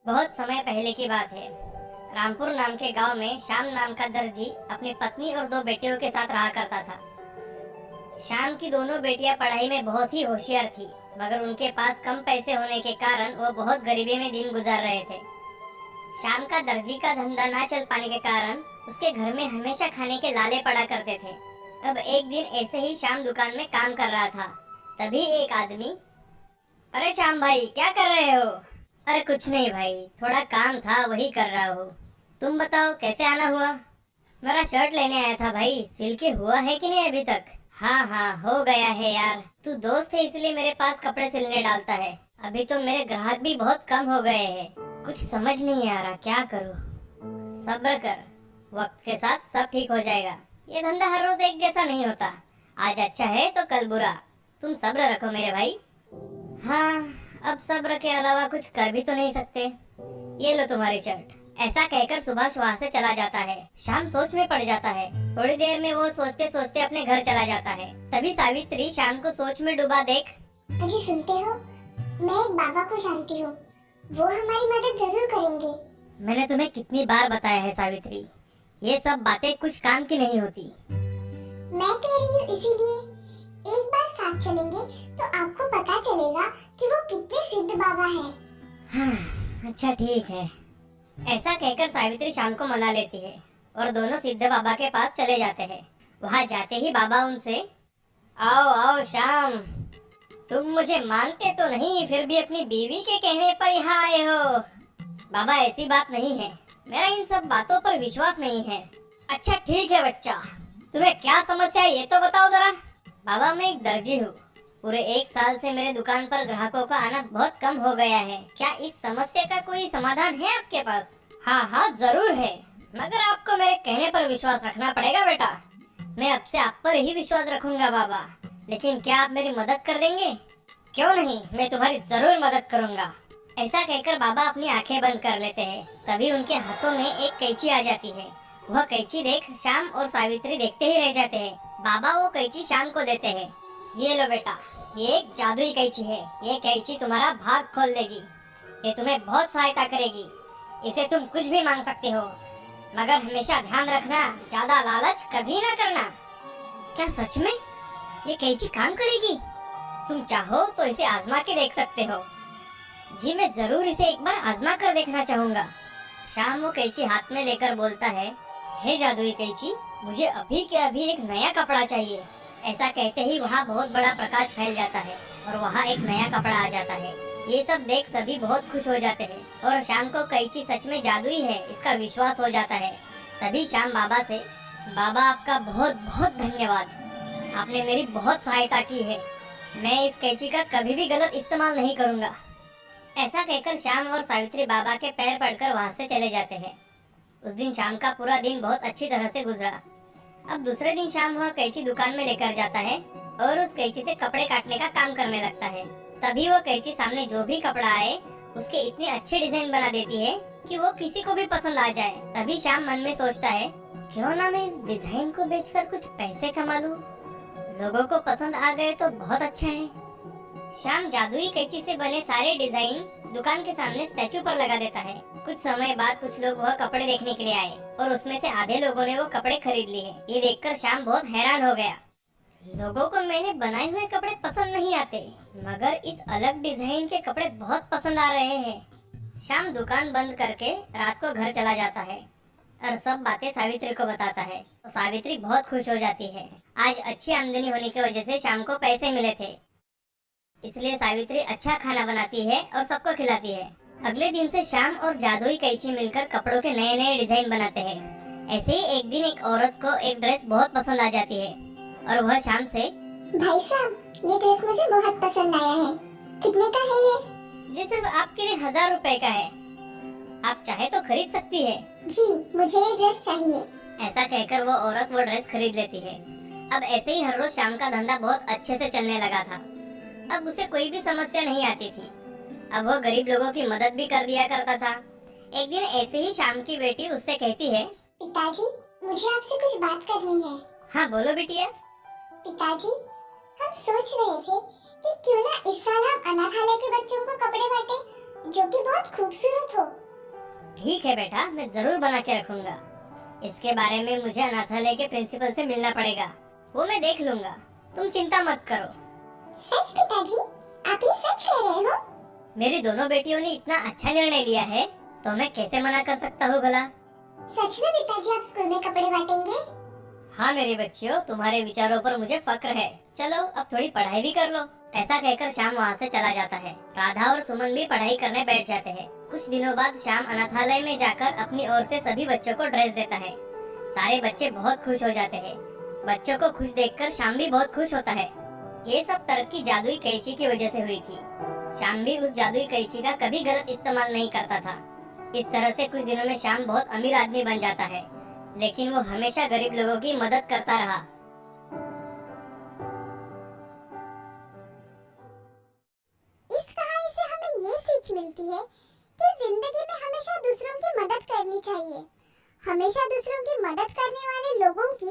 बहुत समय पहले की बात है। रामपुर नाम के गांव में श्याम नाम का दर्जी अपनी पत्नी और दो बेटियों के साथ रहा करता था। श्याम की दोनों बेटियां पढ़ाई में बहुत ही होशियार थी, मगर उनके पास कम पैसे होने के कारण वो बहुत गरीबी में दिन गुजार रहे थे। श्याम का दर्जी का धंधा ना चल पाने के कारण उसके घर में हमेशा खाने के लाले पड़ा करते थे। अब एक दिन ऐसे ही श्याम दुकान में काम कर रहा था। तभी एक आदमी, अरे श्याम भाई क्या कर रहे हो? अरे कुछ नहीं भाई, थोड़ा काम था वही कर रहा हूँ। तुम बताओ कैसे आना हुआ? मेरा शर्ट लेने आया था भाई, सिल के हुआ है कि नहीं अभी तक? हाँ हाँ हो गया है यार, तू दोस्त है इसलिए मेरे पास कपड़े सिलने डालता है। अभी तो मेरे ग्राहक भी बहुत कम हो गए हैं, कुछ समझ नहीं आ रहा क्या करूँ। सब्र कर, वक्त के साथ सब ठीक हो जाएगा। ये धंधा हर रोज एक जैसा नहीं होता, आज अच्छा है तो कल बुरा। तुम सब्र रखो मेरे भाई। हाँ, अब सब्र के अलावा कुछ कर भी तो नहीं सकते। ये लो तुम्हारी शर्ट। ऐसा कहकर सुभाष वहाँ से चला जाता है। शाम सोच में पड़ जाता है। थोड़ी देर में वो सोचते सोचते अपने घर चला जाता है। तभी सावित्री शाम को सोच में डूबा देख, अजी सुनते हो, मैं एक बाबा को जानती हूँ, वो हमारी मदद जरूर करेंगे। मैंने तुम्हें कितनी बार बताया है सावित्री, ये सब बातें कुछ काम की नहीं होती। मैं कह रही हूँ इसीलिए एक बार साथ चलेंगे तो आपको पता चलेगा कि वो कितने सिद्ध बाबा हैं। हाँ, अच्छा ठीक है। ऐसा कहकर सावित्री शाम को मना लेती है और दोनों सिद्ध बाबा के पास चले जाते हैं। वहाँ जाते ही बाबा उनसे, आओ आओ श्याम, तुम मुझे मानते तो नहीं, फिर भी अपनी बीवी के कहने पर यहाँ आए हो। बाबा ऐसी बात नहीं है, मेरा इन सब बातों पर विश्वास नहीं है। अच्छा ठीक है बच्चा, तुम्हें क्या समस्या है ये तो बताओ जरा। बाबा मैं एक दर्जी हूँ, पूरे एक साल से मेरे दुकान पर ग्राहकों का आना बहुत कम हो गया है। क्या इस समस्या का कोई समाधान है आपके पास? हाँ हाँ जरूर है, मगर आपको मेरे कहने पर विश्वास रखना पड़ेगा बेटा। मैं अब से आप पर ही विश्वास रखूंगा बाबा, लेकिन क्या आप मेरी मदद कर देंगे? क्यों नहीं, मैं तुम्हारी जरूर मदद करूंगा। ऐसा कहकर बाबा अपनी आंखें बंद कर लेते हैं। तभी उनके हाथों में एक कैंची आ जाती है। वह कैंची देख श्याम और सावित्री देखते ही रह जाते हैं। बाबा वो कैंची श्याम को देते हैं। ये लो बेटा, ये एक जादुई कैंची है। ये कैंची तुम्हारा भाग खोल देगी, ये तुम्हें बहुत सहायता करेगी। इसे तुम कुछ भी मांग सकते हो, मगर हमेशा ध्यान रखना, ज्यादा लालच कभी ना करना। क्या सच में ये कैंची काम करेगी? तुम चाहो तो इसे आजमा के देख सकते हो। जी मैं जरूर इसे एक बार आजमा कर देखना चाहूंगा। शाम वो कैंची हाथ में लेकर बोलता है, हे जादुई कैंची, मुझे अभी के अभी एक नया कपड़ा चाहिए। ऐसा कहते ही वहाँ बहुत बड़ा प्रकाश फैल जाता है और वहाँ एक नया कपड़ा आ जाता है। ये सब देख सभी बहुत खुश हो जाते हैं और शाम को कैंची सच में जादुई है इसका विश्वास हो जाता है। तभी शाम बाबा से, बाबा आपका बहुत बहुत धन्यवाद, आपने मेरी बहुत सहायता की है। मैं इस कैंची का कभी भी गलत इस्तेमाल नहीं करूँगा। ऐसा कहकर श्याम और सावित्री बाबा के पैर पड़कर वहाँ से चले जाते हैं। उस दिन शाम का पूरा दिन बहुत अच्छी तरह से गुजरा। अब दूसरे दिन शाम वह कैंची दुकान में लेकर जाता है और उस कैंची से कपड़े काटने का काम करने लगता है। तभी वो कैंची सामने जो भी कपड़ा आए उसके इतने अच्छे डिजाइन बना देती है कि वो किसी को भी पसंद आ जाए। तभी शाम मन में सोचता है, क्यों ना मैं इस डिजाइन को बेचकर कुछ पैसे कमा लूं। लोगों को पसंद आ गए तो बहुत अच्छा है। शाम जादुई कैंची से बने सारे डिजाइन दुकान के सामने स्टैचू पर लगा देता है। कुछ समय बाद कुछ लोग वह कपड़े देखने के लिए आए और उसमें से आधे लोगों ने वो कपड़े खरीद लिए। ये देखकर शाम बहुत हैरान हो गया। लोगों को मैंने बनाए हुए कपड़े पसंद नहीं आते, मगर इस अलग डिजाइन के कपड़े बहुत पसंद आ रहे हैं। शाम दुकान बंद करके रात को घर चला जाता है और सब बातें सावित्री को बताता है। तो सावित्री बहुत खुश हो जाती है। आज अच्छी आमदनी होने की वजह से शाम को पैसे मिले थे, इसलिए सावित्री अच्छा खाना बनाती है और सबको खिलाती है। अगले दिन से शाम और जादुई कैंची मिलकर कपड़ों के नए नए डिजाइन बनाते हैं। ऐसे ही एक दिन एक औरत को एक ड्रेस बहुत पसंद आ जाती है और वह शाम से, भाई साहब ये ड्रेस मुझे बहुत पसंद आया है, कितने का है ये? जी सिर्फ आपके लिए 1000 रुपए का है, आप चाहे तो खरीद सकती है। जी मुझे ये ड्रेस चाहिए। ऐसा कहकर वो औरत वो ड्रेस खरीद लेती है। अब ऐसे ही हर रोज शाम का धंधा बहुत अच्छे से चलने लगा था। अब उसे कोई भी समस्या नहीं आती थी। अब वो गरीब लोगों की मदद भी कर दिया करता था। एक दिन ऐसे ही शाम की बेटी उससे कहती है, पिताजी मुझे आपसे कुछ बात करनी है। हाँ बोलो बिटिया। पिताजी हम सोच रहे थे कि क्यों ना इस साल हम अनाथालय के बच्चों को कपड़े बांटे जो कि बहुत खूबसूरत हो। ठीक है बेटा, मैं जरूर बना के रखूंगा। इसके बारे में मुझे अनाथालय के प्रिंसिपल से मिलना पड़ेगा, वो मैं देख लूंगा, तुम चिंता मत करो। सच पिताजी, आप ये सच कह रहे हो? मेरी दोनों बेटियों ने इतना अच्छा निर्णय लिया है तो मैं कैसे मना कर सकता हूँ भला। सच में पिताजी आप स्कूल में कपड़े बांटेंगे? हाँ मेरी बच्चियों, तुम्हारे विचारों पर मुझे फक्र है। चलो अब थोड़ी पढ़ाई भी कर लो। ऐसा कहकर श्याम वहाँ से चला जाता है। राधा और सुमन भी पढ़ाई करने बैठ जाते हैं। कुछ दिनों बाद श्याम अनाथालय में जाकर अपनी ओर से सभी बच्चों को ड्रेस देता है। सारे बच्चे बहुत खुश हो जाते हैं। बच्चों को खुश देखकर श्याम भी बहुत खुश होता है। ये सब तरक्की जादुई कैंची की वजह से हुई थी। श्याम भी उस जादुई कैंची का कभी गलत इस्तेमाल नहीं करता था। इस तरह से कुछ दिनों में श्याम बहुत अमीर आदमी बन जाता है, लेकिन वो हमेशा गरीब लोगों की मदद करता रहा। इस कहानी से हमें ये सीख मिलती है कि जिंदगी में हमेशा दूसरों की मदद करनी चाहिए। हमेशा दूसरों की मदद करने वाले लोगों की